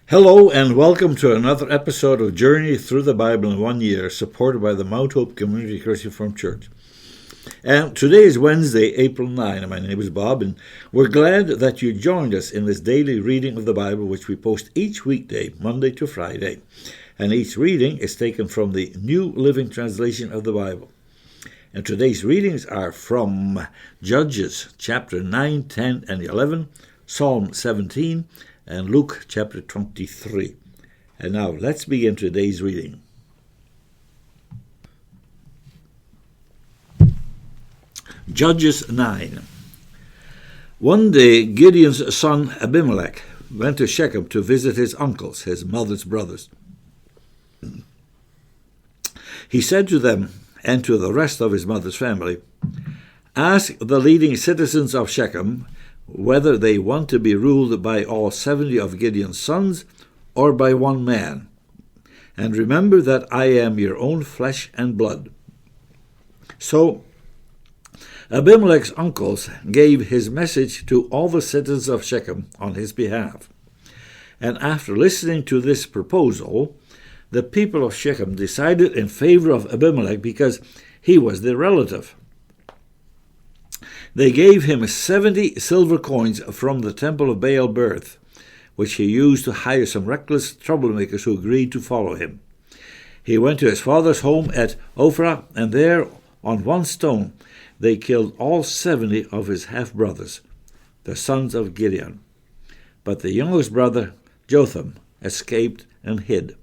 Hello and welcome to another episode of Journey Through the Bible in 1 year, supported by the Mount Hope Community Christian Reformed Church. And today is Wednesday, April 9, and my name is Bob, and we're glad that you joined us in this daily reading of the Bible, which we post each weekday, Monday to Friday. And each reading is taken from the New Living Translation of the Bible. And today's readings are from Judges chapter 9, 10, and 11, Psalm 17, and Luke chapter 23. And now let's begin today's reading. Judges 9. One day Gideon's son Abimelech went to Shechem to visit his uncles, his mother's brothers. He said to them and to the rest of his mother's family, "Ask the leading citizens of Shechem whether they want to be ruled by all 70 of Gideon's sons or by one man. And remember that I am your own flesh and blood." So Abimelech's uncles gave his message to all the citizens of Shechem on his behalf. And after listening to this proposal, the people of Shechem decided in favor of Abimelech because he was their relative. They gave him 70 silver coins from the temple of Baal Berth, which he used to hire some reckless troublemakers who agreed to follow him. He went to his father's home at Ophrah, and there, on one stone, they killed all 70 of his half-brothers, the sons of Gideon. But the youngest brother, Jotham, escaped and hid.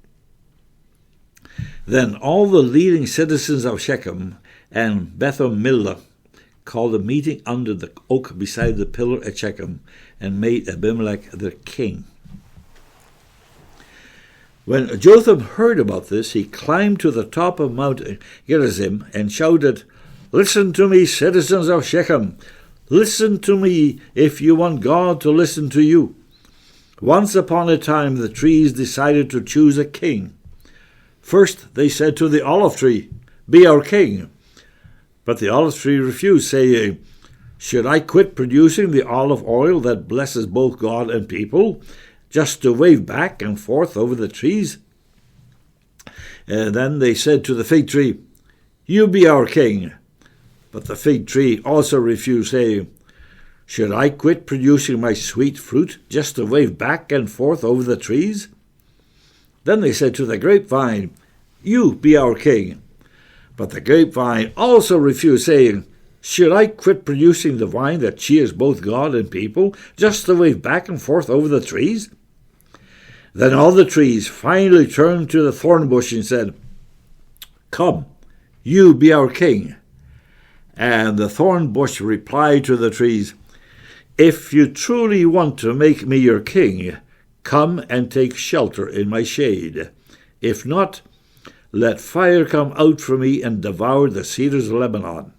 Then all the leading citizens of Shechem and Beth-Millah called a meeting under the oak beside the pillar at Shechem and made Abimelech their king. When Jotham heard about this, he climbed to the top of Mount Gerizim and shouted, "Listen to me, citizens of Shechem! Listen to me if you want God to listen to you. Once upon a time the trees decided to choose a king. First they said to the olive tree, 'Be our king.' But the olive tree refused, saying, 'Should I quit producing the olive oil that blesses both God and people, just to wave back and forth over the trees?' And then they said to the fig tree, 'You be our king.' But the fig tree also refused, saying, 'Should I quit producing my sweet fruit, just to wave back and forth over the trees?' Then they said to the grapevine, 'You be our king.' But the grapevine also refused, saying, 'Should I quit producing the wine that cheers both God and people, just to wave back and forth over the trees?' Then all the trees finally turned to the thorn bush and said, 'Come, you be our king.' And the thorn bush replied to the trees, 'If you truly want to make me your king, come and take shelter in my shade. If not, let fire come out from me and devour the cedars of Lebanon.'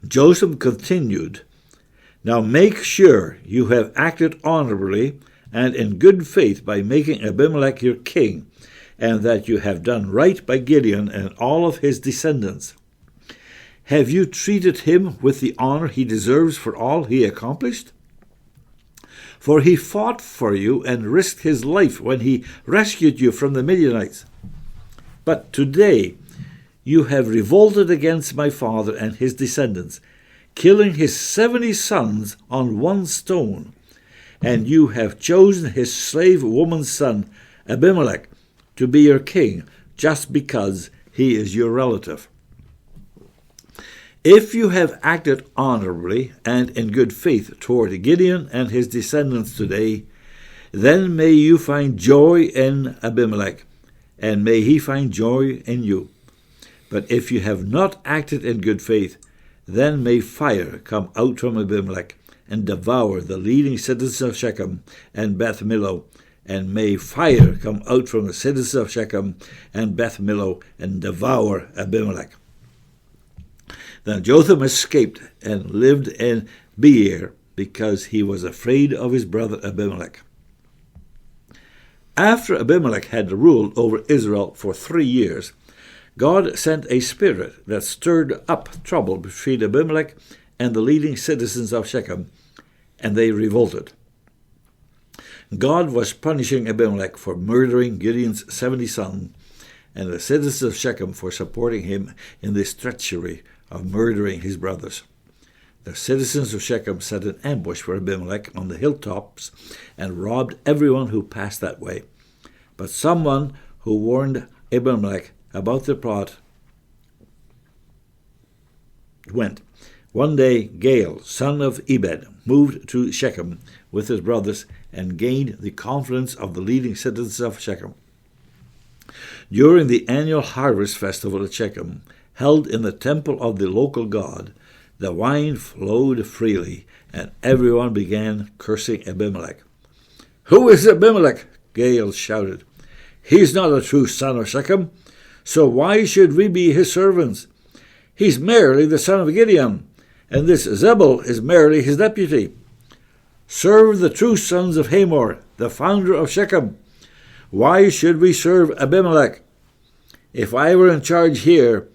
Joseph continued, 'Now make sure you have acted honorably and in good faith by making Abimelech your king, and that you have done right by Gideon and all of his descendants. Have you treated him with the honor he deserves for all he accomplished? For he fought for you and risked his life when he rescued you from the Midianites. But today you have revolted against my father and his descendants, killing his 70 sons on one stone, and you have chosen his slave woman's son, Abimelech, to be your king, just because he is your relative. If you have acted honorably and in good faith toward Gideon and his descendants today, then may you find joy in Abimelech, and may he find joy in you. But if you have not acted in good faith, then may fire come out from Abimelech and devour the leading citizens of Shechem and Beth-Millah, and may fire come out from the citizens of Shechem and Beth-Millah and devour Abimelech." Then Jotham escaped and lived in Beer because he was afraid of his brother Abimelech. After Abimelech had ruled over Israel for 3 years, God sent a spirit that stirred up trouble between Abimelech and the leading citizens of Shechem, and they revolted. God was punishing Abimelech for murdering Gideon's 70 sons, and the citizens of Shechem for supporting him in this treachery of murdering his brothers. The citizens of Shechem set an ambush for Abimelech on the hilltops and robbed everyone who passed that way. But someone who warned Abimelech about the plot went. One day Gaal, son of Ebed, moved to Shechem with his brothers and gained the confidence of the leading citizens of Shechem. During the annual harvest festival at Shechem, held in the temple of the local god, the wine flowed freely, and everyone began cursing Abimelech. "Who is Abimelech?" Gaal shouted. "He's not a true son of Shechem, so why should we be his servants? He's merely the son of Gideon, and this Zebul is merely his deputy. Serve the true sons of Hamor, the founder of Shechem. Why should we serve Abimelech? If I were in charge here,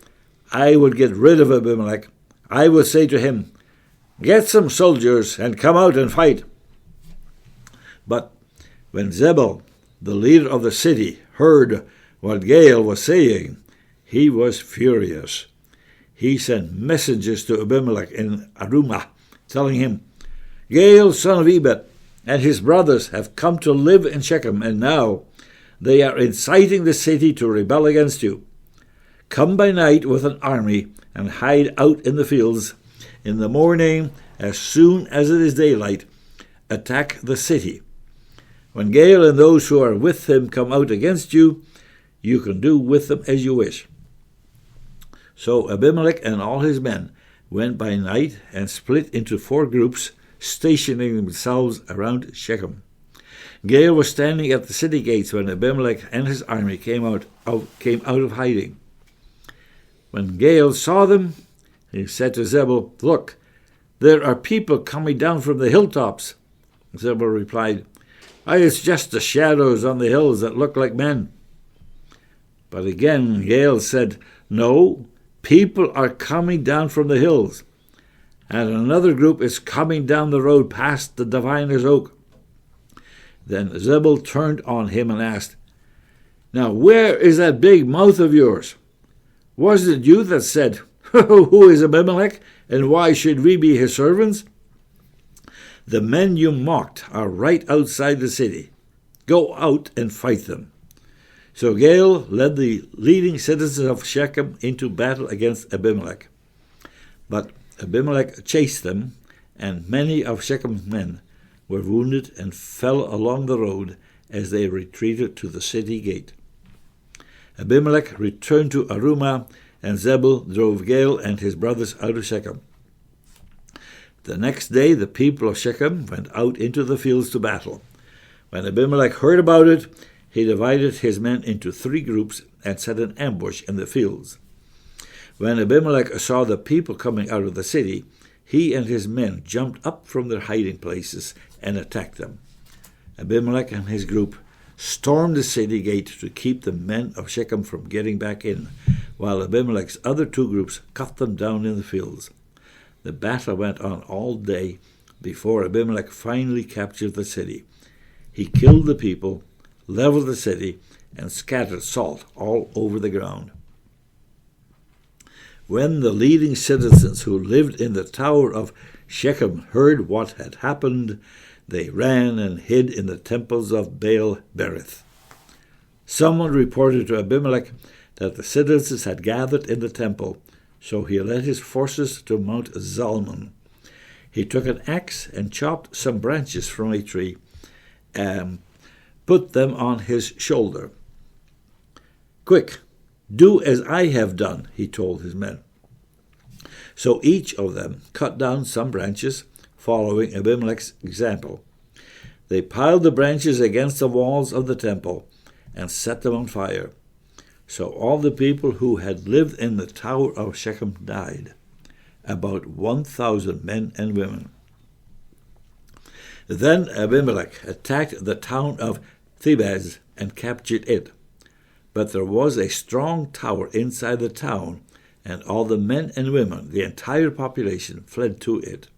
I would get rid of Abimelech. I would say to him, 'Get some soldiers and come out and fight.'" But when Zebul, the leader of the city, heard what Gaal was saying, he was furious. He sent messengers to Abimelech in Arumah, telling him, "Gaal, son of Ebed, and his brothers have come to live in Shechem, and now they are inciting the city to rebel against you. Come by night with an army and hide out in the fields. In the morning, as soon as it is daylight, attack the city. When Gaal and those who are with him come out against you, you can do with them as you wish." So Abimelech and all his men went by night and split into 4 groups, stationing themselves around Shechem. Gaal was standing at the city gates when Abimelech and his army came out of hiding. When Gaal saw them, he said to Zebul, "Look, there are people coming down from the hilltops." Zebul replied, "It's just the shadows on the hills that look like men." But again Gaal said, "No, people are coming down from the hills, and another group is coming down the road past the diviner's oak." Then Zebul turned on him and asked, "Now where is that big mouth of yours? Was it you that said, 'Who is Abimelech, and why should we be his servants?' The men you mocked are right outside the city. Go out and fight them." So Gaal led the leading citizens of Shechem into battle against Abimelech. But Abimelech chased them, and many of Shechem's men were wounded and fell along the road as they retreated to the city gate. Abimelech returned to Arumah, and Zebul drove Gaal and his brothers out of Shechem. The next day the people of Shechem went out into the fields to battle. When Abimelech heard about it, he divided his men into 3 groups and set an ambush in the fields. When Abimelech saw the people coming out of the city, he and his men jumped up from their hiding places and attacked them. Abimelech and his group stormed the city gate to keep the men of Shechem from getting back in, while Abimelech's other 2 groups cut them down in the fields. The battle went on all day before Abimelech finally captured the city. He killed the people, leveled the city, and scattered salt all over the ground. When the leading citizens who lived in the tower of Shechem heard what had happened, they ran and hid in the temples of Baal-berith. Someone reported to Abimelech that the citizens had gathered in the temple, so he led his forces to Mount Zalmon. He took an axe and chopped some branches from a tree and put them on his shoulder. "Quick, do as I have done," he told his men. So each of them cut down some branches, following Abimelech's example. They piled the branches against the walls of the temple and set them on fire. So all the people who had lived in the tower of Shechem died, about 1,000 men and women. Then Abimelech attacked the town of Thebez and captured it. But there was a strong tower inside the town, and all the men and women, the entire population, fled to it.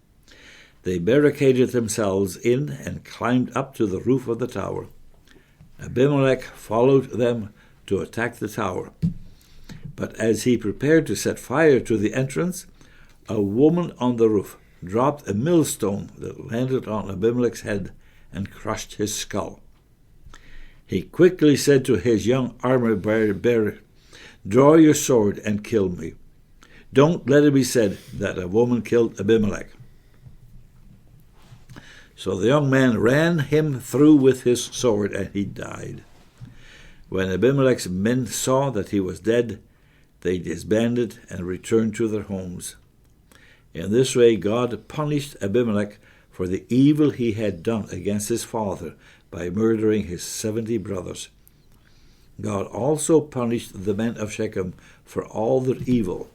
They barricaded themselves in and climbed up to the roof of the tower. Abimelech followed them to attack the tower. But as he prepared to set fire to the entrance, a woman on the roof dropped a millstone that landed on Abimelech's head and crushed his skull. He quickly said to his young armor-bearer, "Draw your sword and kill me. Don't let it be said that a woman killed Abimelech." So the young man ran him through with his sword, and he died. When Abimelech's men saw that he was dead, they disbanded and returned to their homes. In this way God punished Abimelech for the evil he had done against his father by murdering his 70 brothers. God also punished the men of Shechem for all their evil.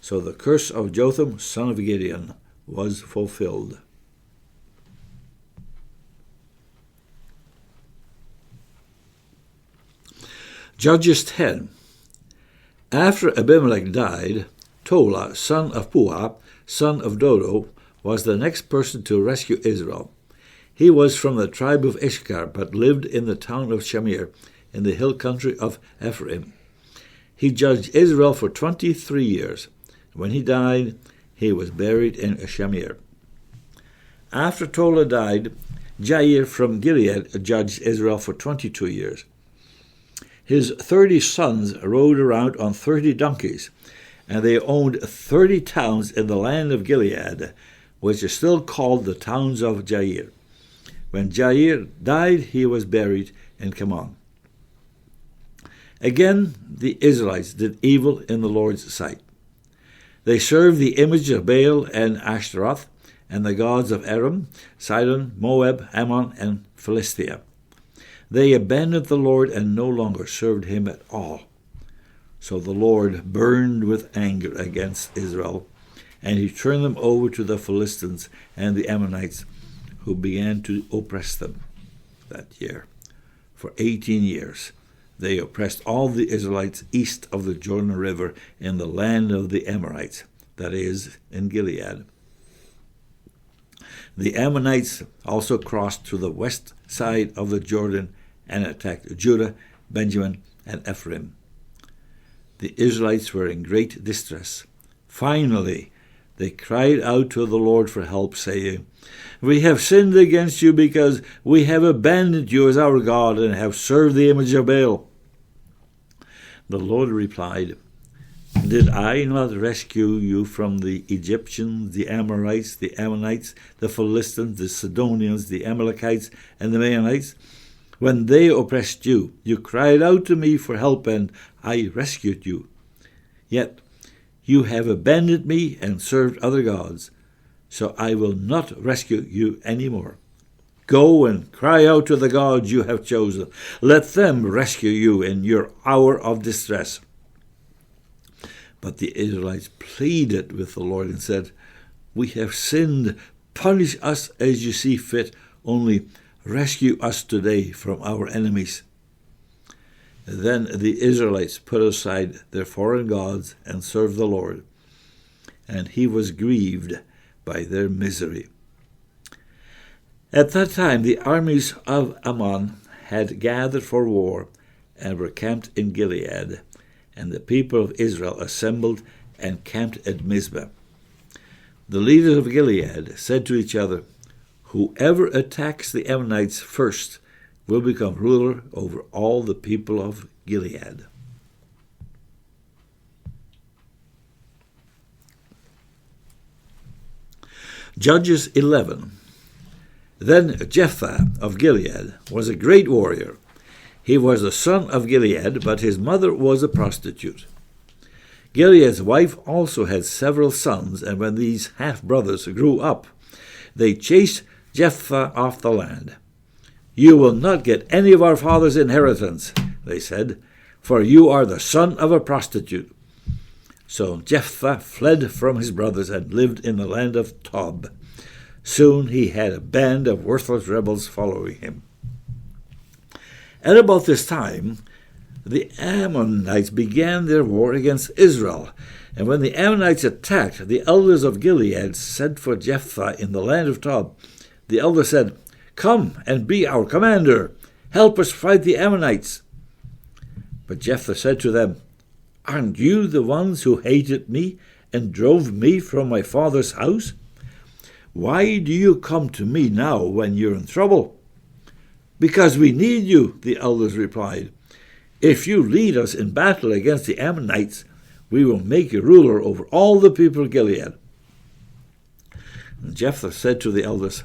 So the curse of Jotham, son of Gideon, was fulfilled. Judges 10. After Abimelech died, Tola, son of Puah, son of Dodo, was the next person to rescue Israel. He was from the tribe of Issachar, but lived in the town of Shamir, in the hill country of Ephraim. He judged Israel for 23 years. When he died, he was buried in Shamir. After Tola died, Jair from Gilead judged Israel for 22 years. His 30 sons rode around on 30 donkeys, and they owned 30 towns in the land of Gilead, which is still called the towns of Jair. When Jair died, he was buried in Kamon. Again, the Israelites did evil in the Lord's sight. They served the image of Baal and Ashtaroth, and the gods of Aram, Sidon, Moab, Ammon, and Philistia. They abandoned the Lord and no longer served him at all. So the Lord burned with anger against Israel, and he turned them over to the Philistines and the Ammonites, who began to oppress them that year. For 18 years, they oppressed all the Israelites east of the Jordan River in the land of the Amorites, that is, in Gilead. The Ammonites also crossed to the west side of the Jordan and attacked Judah, Benjamin, and Ephraim. The Israelites were in great distress. Finally, they cried out to the Lord for help, saying, "We have sinned against you because we have abandoned you as our God and have served the image of Baal." The Lord replied, "Did I not rescue you from the Egyptians, the Amorites, the Ammonites, the Philistines, the Sidonians, the Amalekites, and the Maonites? When they oppressed you, you cried out to me for help, and I rescued you. Yet you have abandoned me and served other gods, so I will not rescue you any more. Go and cry out to the gods you have chosen. Let them rescue you in your hour of distress." But the Israelites pleaded with the Lord and said, "We have sinned. Punish us as you see fit, only rescue us today from our enemies." Then the Israelites put aside their foreign gods and served the Lord, and he was grieved by their misery. At that time the armies of Ammon had gathered for war and were camped in Gilead, and the people of Israel assembled and camped at Mizpah. The leaders of Gilead said to each other, "Whoever attacks the Ammonites first will become ruler over all the people of Gilead." Judges 11. Then Jephthah of Gilead was a great warrior. He was the son of Gilead, but his mother was a prostitute. Gilead's wife also had several sons, and when these half-brothers grew up, they chased Jephthah off the land. "You will not get any of our father's inheritance," they said, "for you are the son of a prostitute." So Jephthah fled from his brothers and lived in the land of Tob. Soon he had a band of worthless rebels following him. At about this time, the Ammonites began their war against Israel. And when the Ammonites attacked, the elders of Gilead sent for Jephthah in the land of Tob. The elders said, "Come and be our commander. Help us fight the Ammonites." But Jephthah said to them, "Aren't you the ones who hated me and drove me from my father's house? Why do you come to me now when you're in trouble?" "Because we need you," the elders replied. "If you lead us in battle against the Ammonites, we will make you ruler over all the people of Gilead." And Jephthah said to the elders,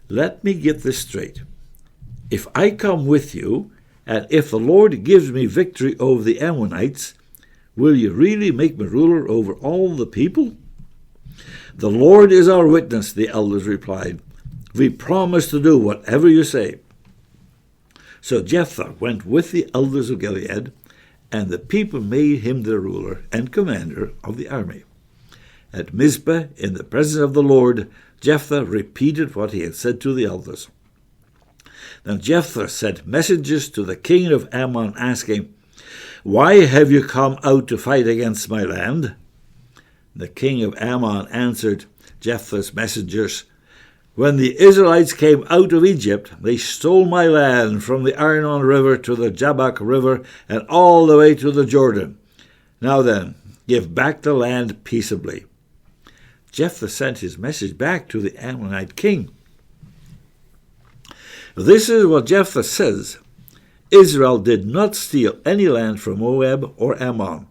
"Let me get this straight. If I come with you, and if the Lord gives me victory over the Ammonites, will you really make me ruler over all the people?" "The Lord is our witness," the elders replied. "We promise to do whatever you say." So Jephthah went with the elders of Gilead, and the people made him the ruler and commander of the army. At Mizpah, in the presence of the Lord, Jephthah repeated what he had said to the elders. Then Jephthah sent messengers to the king of Ammon, asking, "Why have you come out to fight against my land?" The king of Ammon answered Jephthah's messengers, "When the Israelites came out of Egypt, they stole my land from the Arnon River to the Jabbok River and all the way to the Jordan. Now then, give back the land peaceably." Jephthah sent his message back to the Ammonite king. This is what Jephthah says: "Israel did not steal any land from Moab or Ammon.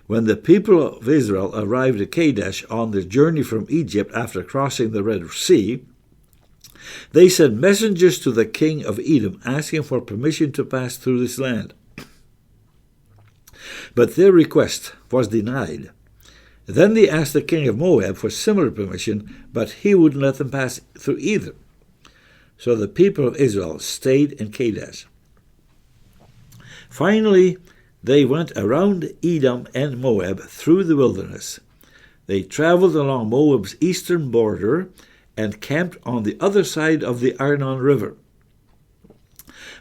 When the people of Israel arrived at Kadesh on their journey from Egypt after crossing the Red Sea, they sent messengers to the king of Edom asking for permission to pass through this land. But their request was denied. Then they asked the king of Moab for similar permission, but he wouldn't let them pass through either. So the people of Israel stayed in Kadesh. Finally, they went around Edom and Moab through the wilderness. They traveled along Moab's eastern border and camped on the other side of the Arnon River.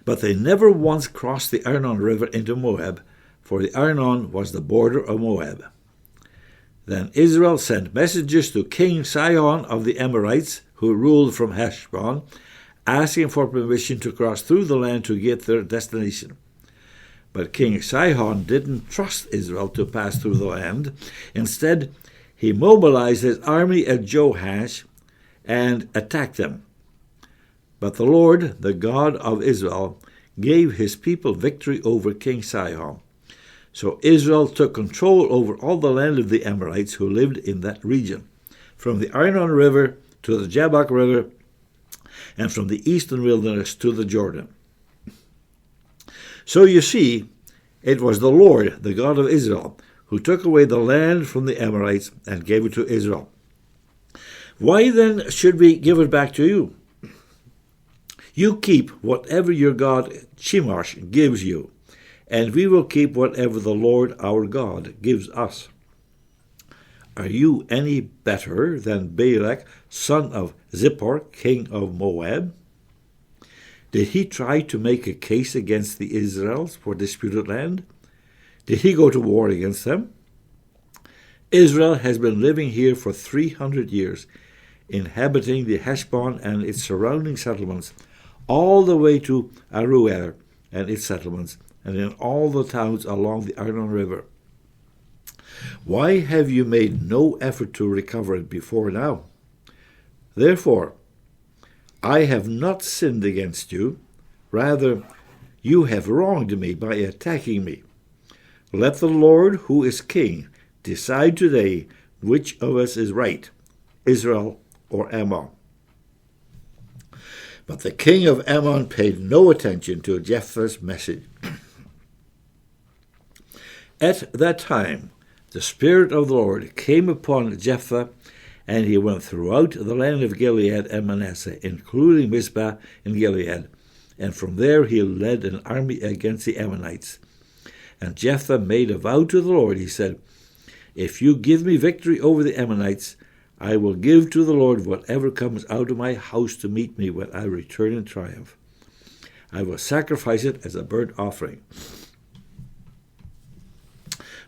But they never once crossed the Arnon River into Moab, for the Arnon was the border of Moab. Then Israel sent messengers to King Sihon of the Amorites, who ruled from Heshbon, asking for permission to cross through the land to get their destination. But King Sihon didn't trust Israel to pass through the land. Instead, he mobilized his army at Joash and attacked them. But the Lord, the God of Israel, gave his people victory over King Sihon. So Israel took control over all the land of the Amorites who lived in that region, from the Arnon River to the Jabbok River, and from the eastern wilderness to the Jordan. So you see, it was the Lord, the God of Israel, who took away the land from the Amorites and gave it to Israel. Why then should we give it back to you? You keep whatever your God Chemosh gives you, and we will keep whatever the Lord our God gives us. Are you any better than Balak, son of Zippor, king of Moab? Did he try to make a case against the Israelites for disputed land? Did he go to war against them? Israel has been living here for 300 years, inhabiting the Heshbon and its surrounding settlements, all the way to Aroer and its settlements, and in all the towns along the Arnon River. Why have you made no effort to recover it before now? Therefore, I have not sinned against you. Rather, you have wronged me by attacking me. Let the Lord, who is king, decide today which of us is right, Israel or Ammon. But the king of Ammon paid no attention to Jephthah's message. At that time, the Spirit of the Lord came upon Jephthah, and he went throughout the land of Gilead and Manasseh, including Mizpah in Gilead, and from there he led an army against the Ammonites. And Jephthah made a vow to the Lord. He said, "If you give me victory over the Ammonites, I will give to the Lord whatever comes out of my house to meet me when I return in triumph. I will sacrifice it as a burnt offering."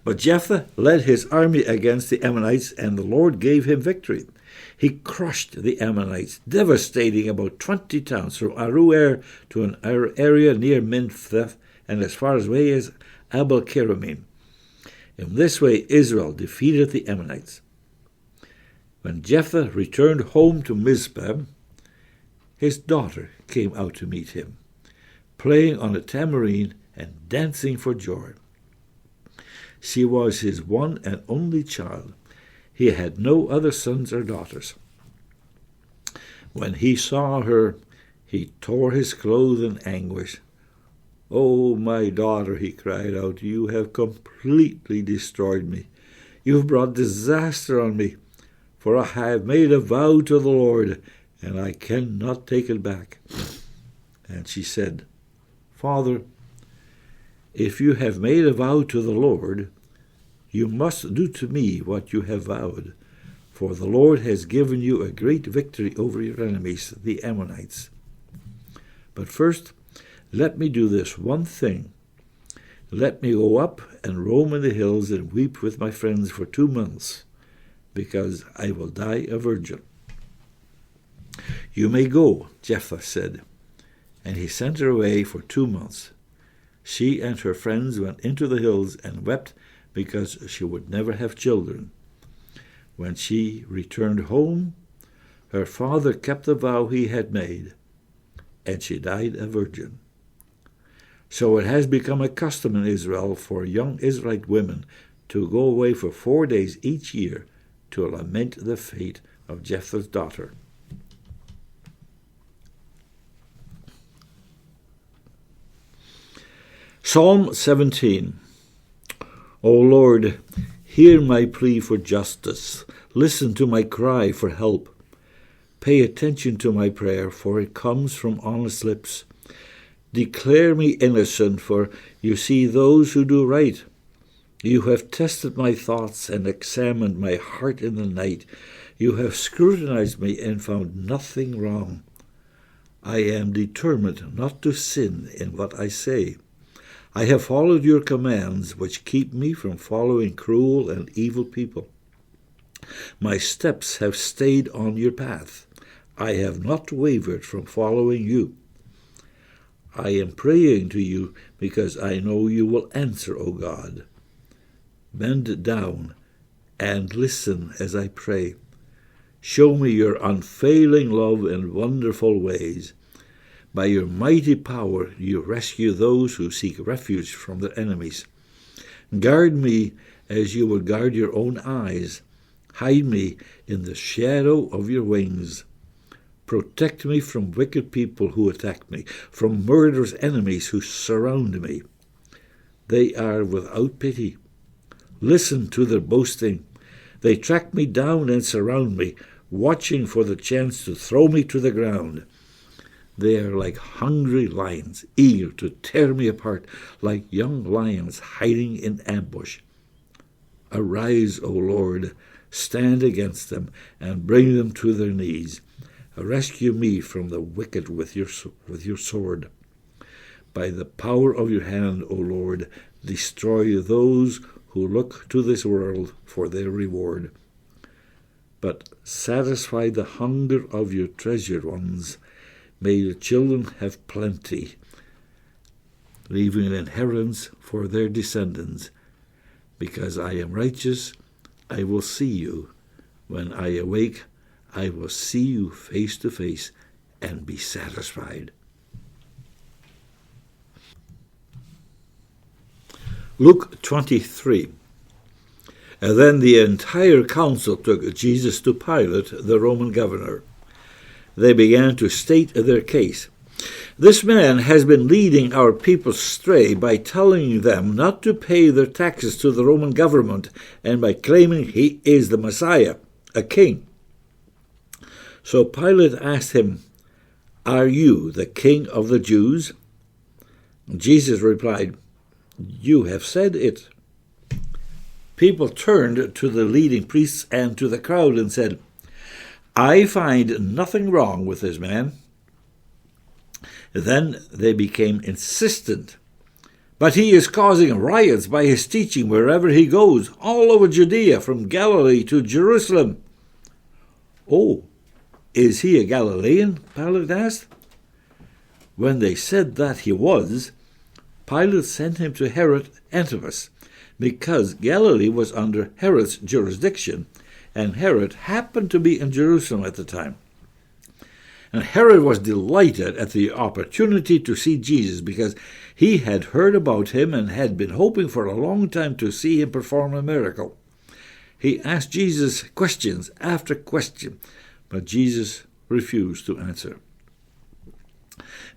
But Jephthah led his army against the Ammonites, and the Lord gave him victory. He crushed the Ammonites, devastating about 20 towns from Aroer to an area near Mintheth and as far away as Abel-Keramim. In this way Israel defeated the Ammonites. When Jephthah returned home to Mizpah, his daughter came out to meet him, playing on a tambourine and dancing for joy. She was his one and only child. He had no other sons or daughters. When he saw her, he tore his clothes in anguish. "Oh, my daughter," he cried out, "you have completely destroyed me. You have brought disaster on me, for I have made a vow to the Lord, and I cannot take it back." And she said, "Father, if you have made a vow to the Lord, you must do to me what you have vowed, for the Lord has given you a great victory over your enemies, the Ammonites. But first, let me do this one thing. Let me go up and roam in the hills and weep with my friends for 2 months, because I will die a virgin." "You may go," Jephthah said, and he sent her away for 2 months. She and her friends went into the hills and wept because she would never have children. When she returned home, her father kept the vow he had made, and she died a virgin. So it has become a custom in Israel for young Israelite women to go away for 4 days each year to lament the fate of Jephthah's daughter. Psalm 17. O Lord, hear my plea for justice. Listen to my cry for help. Pay attention to my prayer, for it comes from honest lips. Declare me innocent, for you see those who do right. You have tested my thoughts and examined my heart in the night. You have scrutinized me and found nothing wrong. I am determined not to sin in what I say. I have followed your commands, which keep me from following cruel and evil people. My steps have stayed on your path. I have not wavered from following you. I am praying to you because I know you will answer, O God. Bend down and listen as I pray. Show me your unfailing love and wonderful ways. By your mighty power you rescue those who seek refuge from their enemies. Guard me as you would guard your own eyes. Hide me in the shadow of your wings. Protect me from wicked people who attack me, from murderous enemies who surround me. They are without pity. Listen to their boasting. They track me down and surround me, watching for the chance to throw me to the ground. They are like hungry lions, eager to tear me apart, like young lions hiding in ambush. Arise, O Lord, stand against them, and bring them to their knees. Rescue me from the wicked with your sword. By the power of your hand, O Lord, destroy those who look to this world for their reward. But satisfy the hunger of your treasured ones. May your children have plenty, leaving an inheritance for their descendants. Because I am righteous, I will see you. When I awake, I will see you face to face and be satisfied. Luke 23. And then the entire council took Jesus to Pilate, the Roman governor. They began to state their case. This man has been leading our people astray by telling them not to pay their taxes to the Roman government and by claiming he is the Messiah, a king. So Pilate asked him, "Are you the king of the Jews?" Jesus replied, "You have said it." People turned to the leading priests and to the crowd and said, "I find nothing wrong with this man." Then they became insistent. But he is causing riots by his teaching wherever he goes, all over Judea, from Galilee to Jerusalem." "Oh, is he a Galilean?" Pilate asked. When they said that he was, Pilate sent him to Herod Antipas, because Galilee was under Herod's jurisdiction, and Herod happened to be in Jerusalem at the time. And Herod was delighted at the opportunity to see Jesus, because he had heard about him and had been hoping for a long time to see him perform a miracle. He asked Jesus questions after question, but Jesus refused to answer.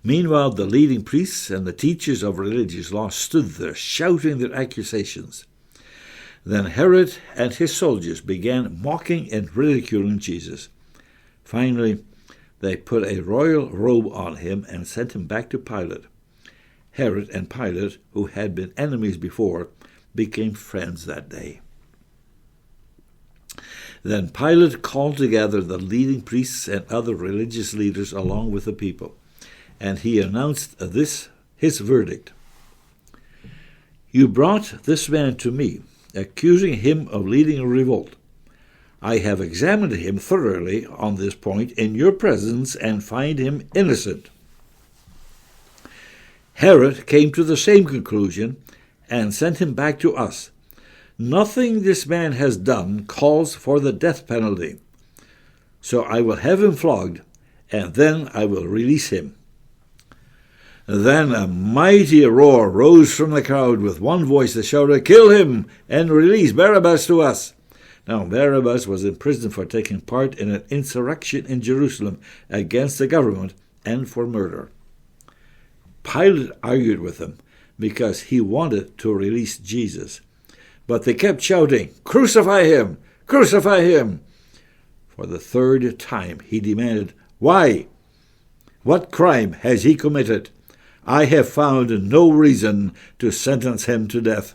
Meanwhile, the leading priests and the teachers of religious law stood there, shouting their accusations. Then Herod and his soldiers began mocking and ridiculing Jesus. Finally, they put a royal robe on him and sent him back to Pilate. Herod and Pilate, who had been enemies before, became friends that day. Then Pilate called together the leading priests and other religious leaders along with the people, and he announced his verdict. "You brought this man to me, accusing him of leading a revolt. I have examined him thoroughly on this point in your presence and find him innocent." Herod came to the same conclusion and sent him back to us. "Nothing this man has done calls for the death penalty. So I will have him flogged, and then I will release him." Then a mighty roar rose from the crowd. With one voice they shouted, "Kill him and release Barabbas to us." Now Barabbas was in prison for taking part in an insurrection in Jerusalem against the government and for murder. Pilate argued with them because he wanted to release Jesus. But they kept shouting, "Crucify him! Crucify him!" For the third time he demanded, "Why? What crime has he committed? I have found no reason to sentence him to death.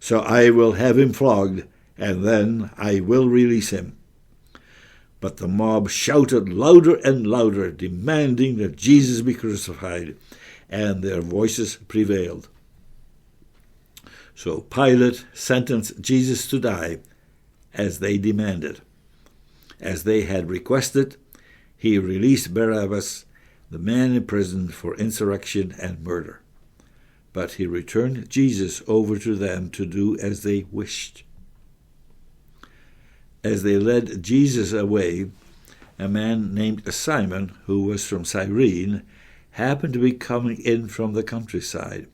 So I will have him flogged, and then I will release him." But the mob shouted louder and louder, demanding that Jesus be crucified, and their voices prevailed. So Pilate sentenced Jesus to die, as they demanded. As they had requested, he released Barabbas, the man imprisoned for insurrection and murder. But he returned Jesus over to them to do as they wished. As they led Jesus away, a man named Simon, who was from Cyrene, happened to be coming in from the countryside.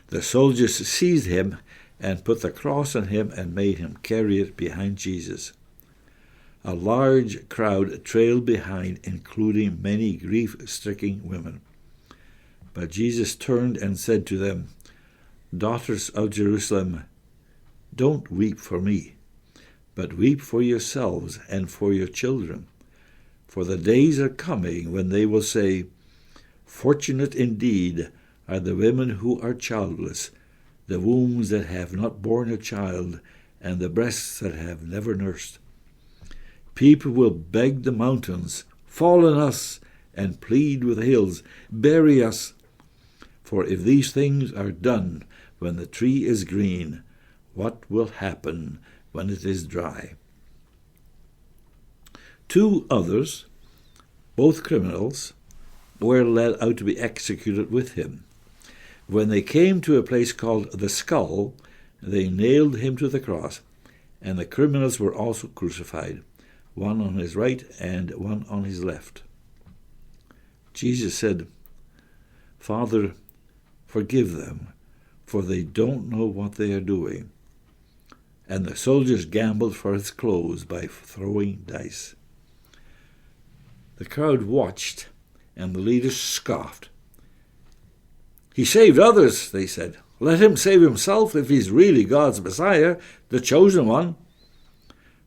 The soldiers seized him and put the cross on him and made him carry it behind Jesus. A large crowd trailed behind, including many grief-stricken women. But Jesus turned and said to them, "Daughters of Jerusalem, don't weep for me, but weep for yourselves and for your children. For the days are coming when they will say, 'Fortunate indeed are the women who are childless, the wombs that have not borne a child, and the breasts that have never nursed.' People will beg the mountains, 'Fall on us,' and plead with the hills, 'Bury us.' For if these things are done when the tree is green, what will happen when it is dry?" 2 others, both criminals, were led out to be executed with him. When they came to a place called the Skull, they nailed him to the cross, and the criminals were also crucified, one on his right and one on his left. Jesus said, "Father, forgive them, for they don't know what they are doing." And the soldiers gambled for his clothes by throwing dice. The crowd watched, and the leaders scoffed. "He saved others," they said. "Let him save himself if he's really God's Messiah, the chosen one."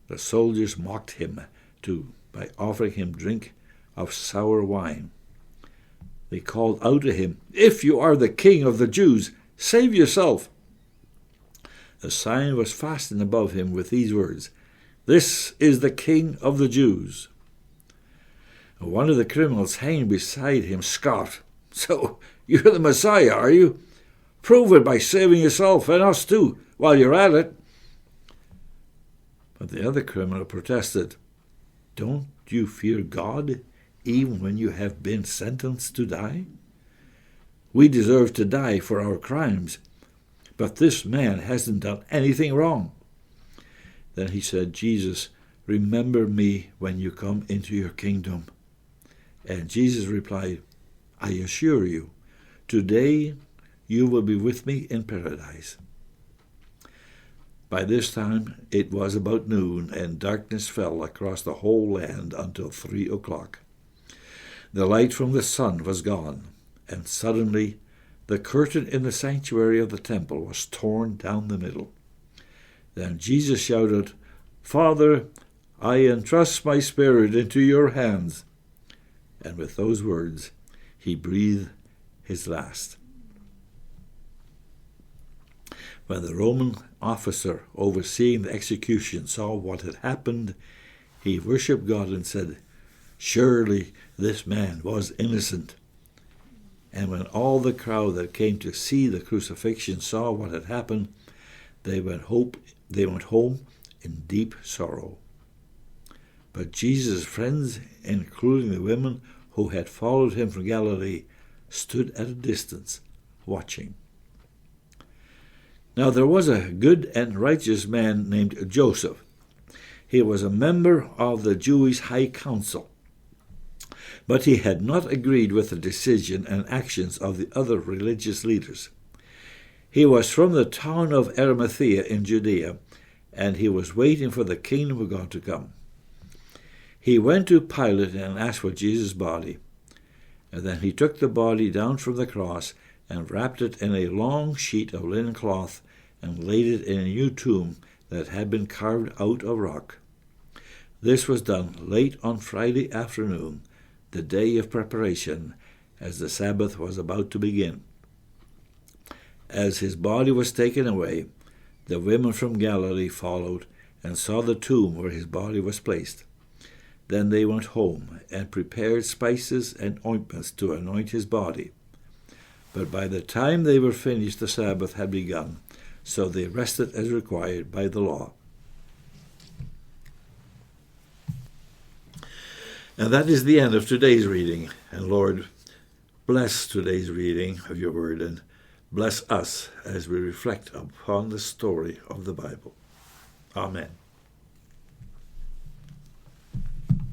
The soldiers mocked him, too, by offering him drink of sour wine. They called out to him, "If you are the king of the Jews, save yourself." A sign was fastened above him with these words, "This is the King of the Jews." One of the criminals hanging beside him scoffed, "So You're the Messiah, are you? Prove it by saving yourself and us too, while you're at it. But the other criminal protested, Don't you fear God, even when you have been sentenced to die? We deserve to die for our crimes, but this man hasn't done anything wrong. Then he said, Jesus, remember me when you come into your kingdom. And Jesus replied, I assure you, today you will be with me in paradise. By this time it was about noon, and darkness fell across the whole land until 3 o'clock. The light from the sun was gone, and suddenly the curtain in the sanctuary of the temple was torn down the middle. Then Jesus shouted, Father, I entrust my spirit into your hands. And with those words, he breathed his last. When the Roman officer overseeing the execution saw what had happened, he worshipped God and said, Surely this man was innocent. And when all the crowd that came to see the crucifixion saw what had happened, they went home in deep sorrow. But Jesus' friends, including the women who had followed him from Galilee, stood at a distance, watching. Now there was a good and righteous man named Joseph. He was a member of the Jewish High Council, but he had not agreed with the decision and actions of the other religious leaders. He was from the town of Arimathea in Judea, and he was waiting for the kingdom of God to come. He went to Pilate and asked for Jesus' body, and then he took the body down from the cross and wrapped it in a long sheet of linen cloth and laid it in a new tomb that had been carved out of rock. This was done late on Friday afternoon, the day of preparation, as the Sabbath was about to begin. As his body was taken away, the women from Galilee followed and saw the tomb where his body was placed. Then they went home and prepared spices and ointments to anoint his body. But by the time they were finished, the Sabbath had begun, so they rested as required by the law. And that is the end of today's reading. And Lord, bless today's reading of your word and bless us as we reflect upon the story of the Bible. Amen.